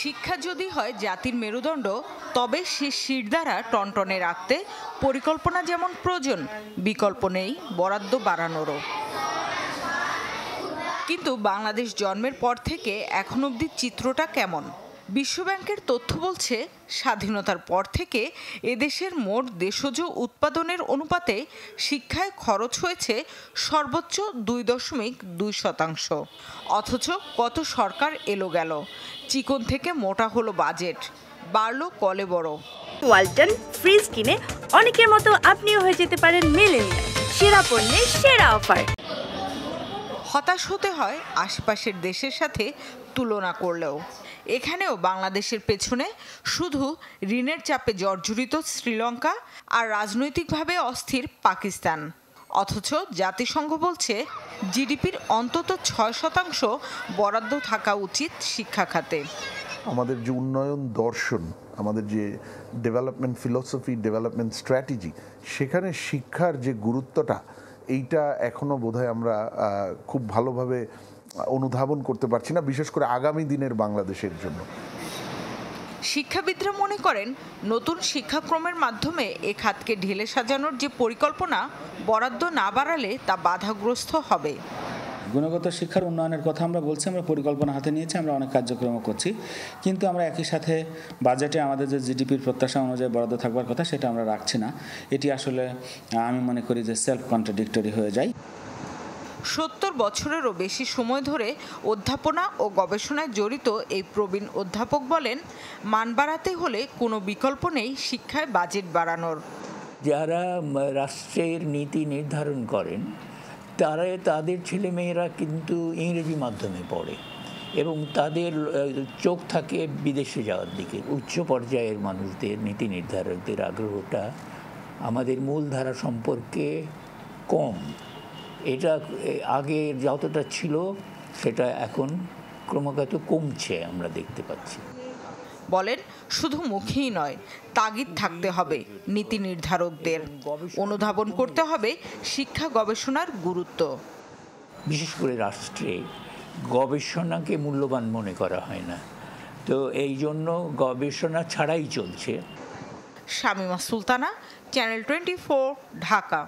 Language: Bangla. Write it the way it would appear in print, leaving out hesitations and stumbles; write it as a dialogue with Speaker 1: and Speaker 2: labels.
Speaker 1: শিক্ষা যদি হয় জাতির মেরুদণ্ড, তবে সে শিরদাঁড়া টনটনে রাখতে পরিকল্পনা যেমন প্রয়োজন, বিকল্প নেই বরাদ্দ বাড়ানোরও। কিন্তু বাংলাদেশ জন্মের পর থেকে এখন অবধি চিত্রটা কেমন? বিশ্বব্যাংকের তথ্য বলছে, স্বাধীনতার পর থেকে এদেশের মোট দেশজ উৎপাদনের অনুপাতে শিক্ষায় খরচ হয়েছে সর্বোচ্চ 2.2%। অথচ কত সরকার এলো গেল, চিকন থেকে মোটা হলো বাজেট, বাড়লো কলেবর।
Speaker 2: ওয়ালটন ফ্রিজ কিনে অনেকের মতো আপনিও হয়ে যেতে পারেন মিলেনিয়াল। সেরা পণ্যের সেরা অফার।
Speaker 1: হতাশ হতে হয় আশেপাশের দেশের সাথে তুলনা করলেও। এখানেও বাংলাদেশের পেছনে শুধু ঋণের চাপে জর্জরিত শ্রীলঙ্কা আর রাজনৈতিকভাবে অস্থির পাকিস্তান। অথচ জাতিসংঘ বলছে জিডিপির অন্তত 6% বরাদ্দ থাকা উচিত শিক্ষা খাতে।
Speaker 3: আমাদের যে উন্নয়ন দর্শন, আমাদের যে ডেভেলপমেন্ট ফিলসফি, ডেভেলপমেন্ট স্ট্র্যাটেজি, সেখানে শিক্ষার যে গুরুত্বটা, এইটা এখনো বোধহয় আমরা খুব ভালোভাবে অনুধাবন করতে পারছি না, বিশেষ করে আগামী দিনের বাংলাদেশের জন্য।
Speaker 1: শিক্ষাবিদরা মনে করেন, নতুন শিক্ষাক্রমের মাধ্যমে এ খাতকে ঢেলে সাজানোর যে পরিকল্পনা, বরাদ্দ না বাড়ালে তা বাধাগ্রস্ত হবে।
Speaker 4: গুণগত শিক্ষার উন্নয়নের কথা আমরা বলছি, আমরা পরিকল্পনা হাতে নিয়েছি, আমরা অনেক কার্যক্রম করছি, কিন্তু আমরা একই সাথে বাজেটে আমাদের যে জিডিপির প্রত্যাশা অনুযায়ী বরাদ্দ থাকবার কথা সেটা আমরা রাখছি না। এটি আসলে আমি মনে করি যে সেলফ কন্ট্রাডিক্টরি হয়ে যায়।
Speaker 1: 70 বছরেরও বেশি সময় ধরে অধ্যাপনা ও গবেষণায় জড়িত এই প্রবীণ অধ্যাপক বলেন, মান বাড়াতে হলে কোনো বিকল্প নেই শিক্ষায় বাজেট বাড়ানোর।
Speaker 5: যারা রাষ্ট্রের নীতি নির্ধারণ করেন তাদের ছেলেমেয়েরা কিন্তু ইংরেজি মাধ্যমে পড়ে এবং তাদের চোখ থাকে বিদেশে যাওয়ার দিকে। উচ্চ পর্যায়ের মানুষদের, নীতি নির্ধারকদের আগ্রহটা আমাদের মূলধারা সম্পর্কে কম। এটা আগে যতটা ছিল সেটা এখন ক্রমাগত কমছে, আমরা দেখতে পাচ্ছি।
Speaker 1: বলেন, শুধু মুখেই নয়, তাগিদ থাকতে হবে নীতি নির্ধারকদের, অনুধাবন করতে হবে শিক্ষা গবেষণার গুরুত্ব।
Speaker 5: বিশেষ করে রাষ্ট্রে গবেষণাকে মূল্যবান মনে করা হয় না, তো এই জন্য গবেষণা ছাড়াই চলছে।
Speaker 1: শামীমা সুলতানা, চ্যানেল 24, ঢাকা।